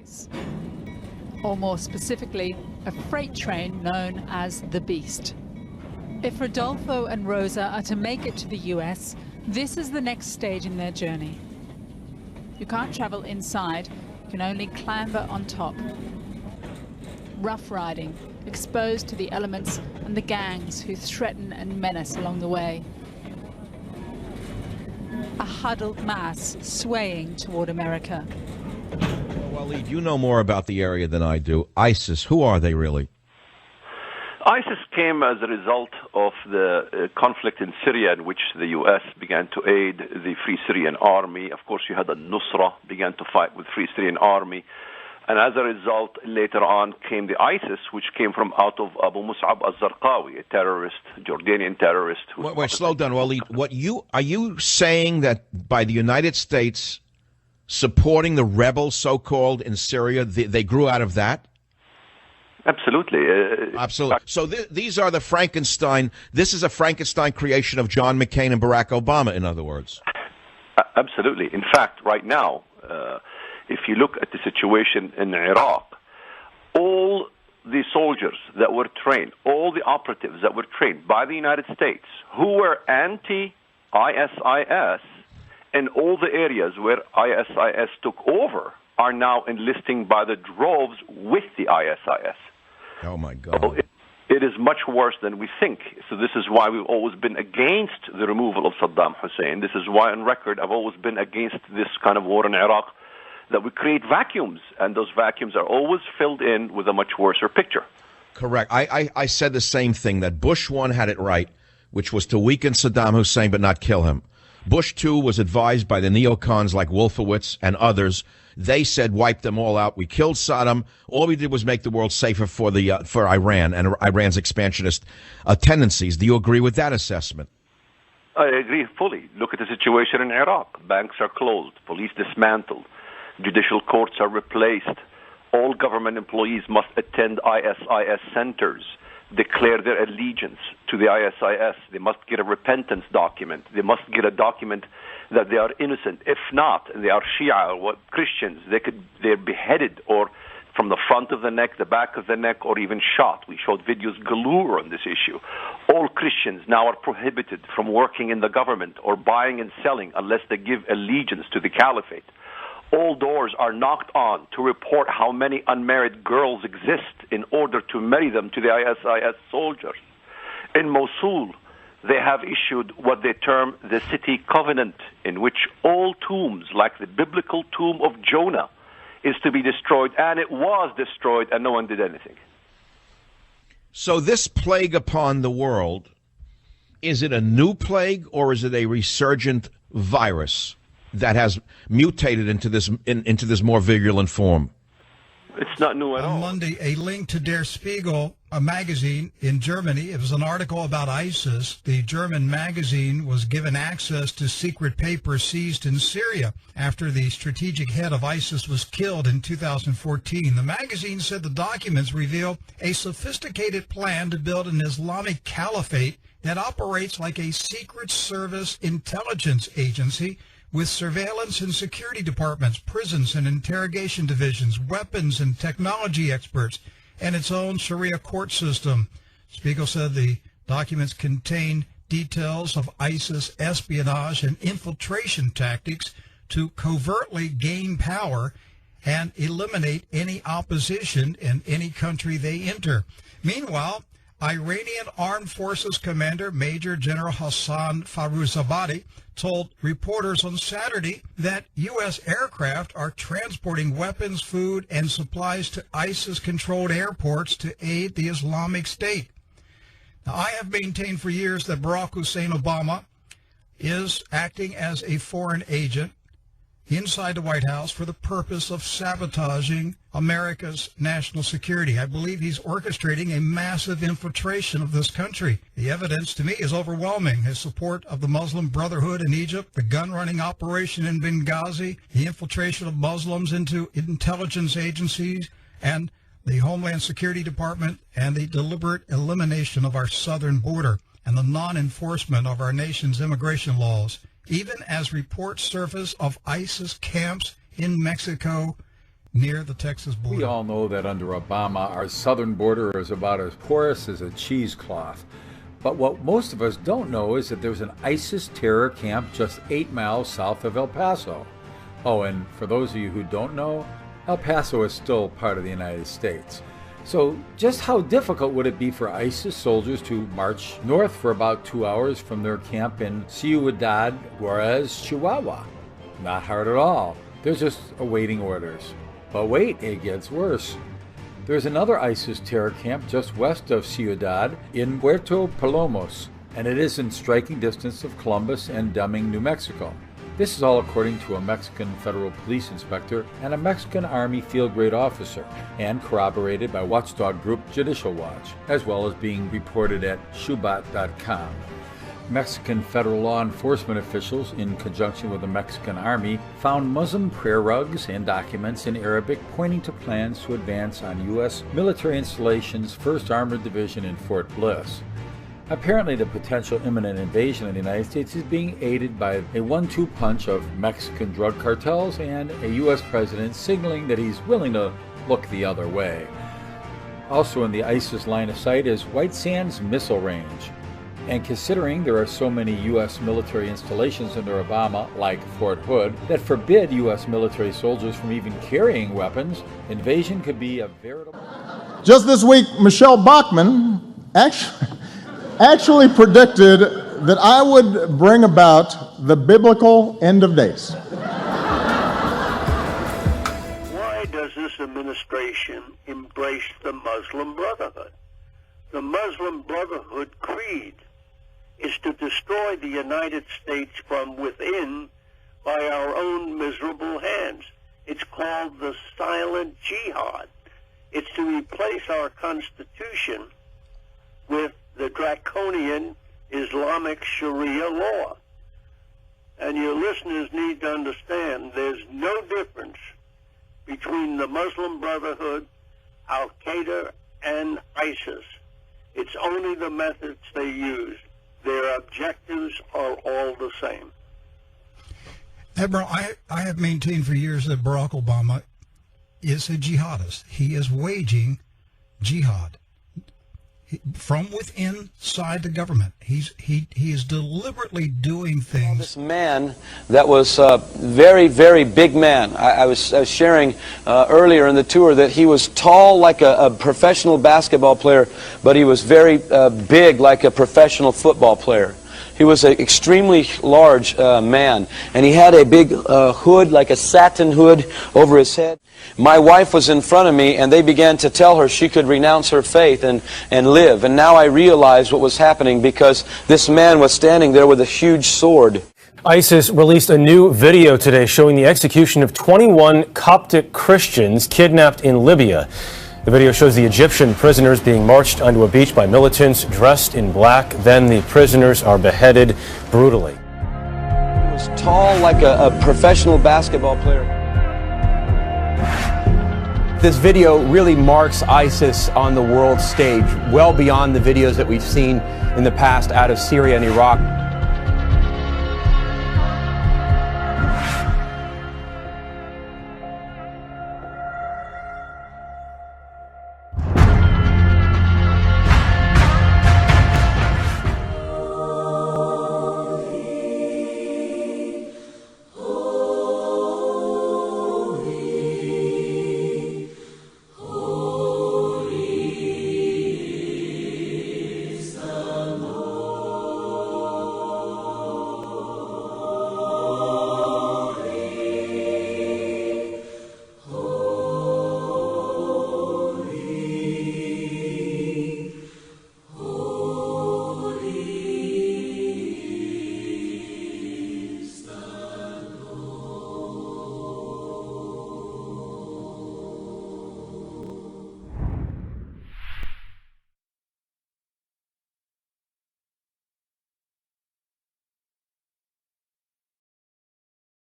Railways, or more specifically, a freight train known as the Beast. If Rodolfo and Rosa are to make it to the US, this is the next stage in their journey. You can't travel inside, you can only clamber on top. Rough riding, exposed to the elements and the gangs who threaten and menace along the way. A huddled mass swaying toward America. Well, Waleed, you know more about the area than I do. ISIS, who are they really? ISIS came as a result of the conflict in Syria, in which the U.S. began to aid the Free Syrian Army. Of course, you had the Nusra began to fight with Free Syrian Army. And as a result, later on came the ISIS, which came from out of Abu Mus'ab al-Zarqawi, a terrorist, Jordanian terrorist. Wait, slow down, Waleed. Are you saying that by the United States supporting the rebels, so-called, in Syria, they grew out of that? Absolutely. Absolutely. So these are the Frankenstein. This is a Frankenstein creation of John McCain and Barack Obama, in other words. Absolutely. In fact, right now, if you look at the situation in Iraq, all the soldiers that were trained, all the operatives that were trained by the United States, who were anti-ISIS in all the areas where ISIS took over, are now enlisting by the droves with the ISIS. Oh, my God. So it is much worse than we think. So this is why we've always been against the removal of Saddam Hussein. This is why, on record, I've always been against this kind of war in Iraq, that we create vacuums, and those vacuums are always filled in with a much worser picture. Correct. I said the same thing, that Bush 1 had it right, which was to weaken Saddam Hussein but not kill him. Bush 2 was advised by the neocons like Wolfowitz and others. They said wipe them all out. We killed Saddam. All we did was make the world safer for Iran and Iran's expansionist tendencies. Do you agree with that assessment? I agree fully. Look at the situation in Iraq. Banks are closed, police dismantled, judicial courts are replaced. All government employees must attend ISIS centers, declare their allegiance to the ISIS. They must get a repentance document. They must get a document that they are innocent. If not, and they are Shia or Christians, they're beheaded, or from the front of the neck, the back of the neck, or even shot. We showed videos galore on this issue. All Christians now are prohibited from working in the government or buying and selling unless they give allegiance to the caliphate. All doors are knocked on to report how many unmarried girls exist in order to marry them to the ISIS soldiers. In Mosul, they have issued what they term the city covenant, in which all tombs, like the biblical tomb of Jonah, is to be destroyed, and it was destroyed, and no one did anything. So this plague upon the world, is it a new plague, or is it a resurgent virus that has mutated into this more virulent form? It's not new at all. On Monday, a link to Der Spiegel, a magazine in Germany. It was an article about ISIS. The German magazine was given access to secret papers seized in Syria after the strategic head of ISIS was killed in 2014. The magazine said the documents reveal a sophisticated plan to build an Islamic caliphate that operates like a secret service intelligence agency, with surveillance and security departments, prisons and interrogation divisions, weapons and technology experts, and its own Sharia court system. Spiegel said the documents contain details of ISIS espionage and infiltration tactics to covertly gain power and eliminate any opposition in any country they enter. Meanwhile, Iranian Armed Forces Commander Major General Hassan Farouzabadi told reporters on Saturday that U.S. aircraft are transporting weapons, food, and supplies to ISIS-controlled airports to aid the Islamic State. Now, I have maintained for years that Barack Hussein Obama is acting as a foreign agent inside the White House for the purpose of sabotaging America's national security. I believe he's orchestrating a massive infiltration of this country. The evidence to me is overwhelming. His support of the Muslim Brotherhood in Egypt, the gun-running operation in Benghazi, the infiltration of Muslims into intelligence agencies, and the Homeland Security Department, and the deliberate elimination of our southern border, and the non-enforcement of our nation's immigration laws. Even as reports surface of ISIS camps in Mexico near the Texas border. We all know that under Obama, our southern border is about as porous as a cheesecloth. But what most of us don't know is that there's an ISIS terror camp just 8 miles south of El Paso. Oh, and for those of you who don't know, El Paso is still part of the United States. So just how difficult would it be for ISIS soldiers to march north for about 2 hours from their camp in Ciudad Juarez, Chihuahua? Not hard at all. They're just awaiting orders. But wait, it gets worse. There's another ISIS terror camp just west of Ciudad in Puerto Palomos, and it is in striking distance of Columbus and Deming, New Mexico. This is all according to a Mexican federal police inspector and a Mexican Army field grade officer, and corroborated by watchdog group Judicial Watch, as well as being reported at Shubat.com. Mexican federal law enforcement officials, in conjunction with the Mexican Army, found Muslim prayer rugs and documents in Arabic pointing to plans to advance on U.S. military installations 1st Armored Division in Fort Bliss. Apparently, the potential imminent invasion of the United States is being aided by a 1-2 punch of Mexican drug cartels and a U.S. president signaling that he's willing to look the other way. Also in the ISIS line of sight is White Sands Missile Range. And considering there are so many U.S. military installations under Obama, like Fort Hood, that forbid U.S. military soldiers from even carrying weapons, invasion could be a veritable... Just this week, Michelle Bachmann actually predicted that I would bring about the biblical end of days. Why does this administration embrace the Muslim Brotherhood? The Muslim Brotherhood creed is to destroy the United States from within by our own miserable hands. It's called the silent jihad. It's to replace our Constitution with the draconian Islamic Sharia law. And your listeners need to understand there's no difference between the Muslim Brotherhood, Al-Qaeda, and ISIS. It's only the methods they use. Their objectives are all the same. Admiral, I have maintained for years that Barack Obama is a jihadist. He is waging jihad from within inside the government. He is deliberately doing things. This man that was a very, very big man. I was sharing earlier in the tour that he was tall like a professional basketball player, but he was very big like a professional football player. He was an extremely large man, and he had a big hood, like a satin hood, over his head. My wife was in front of me, and they began to tell her she could renounce her faith and live. And now I realized what was happening, because this man was standing there with a huge sword. ISIS released a new video today showing the execution of 21 Coptic Christians kidnapped in Libya. The video shows the Egyptian prisoners being marched onto a beach by militants dressed in black. Then the prisoners are beheaded brutally. He was tall like a professional basketball player. This video really marks ISIS on the world stage, well beyond the videos that we've seen in the past out of Syria and Iraq.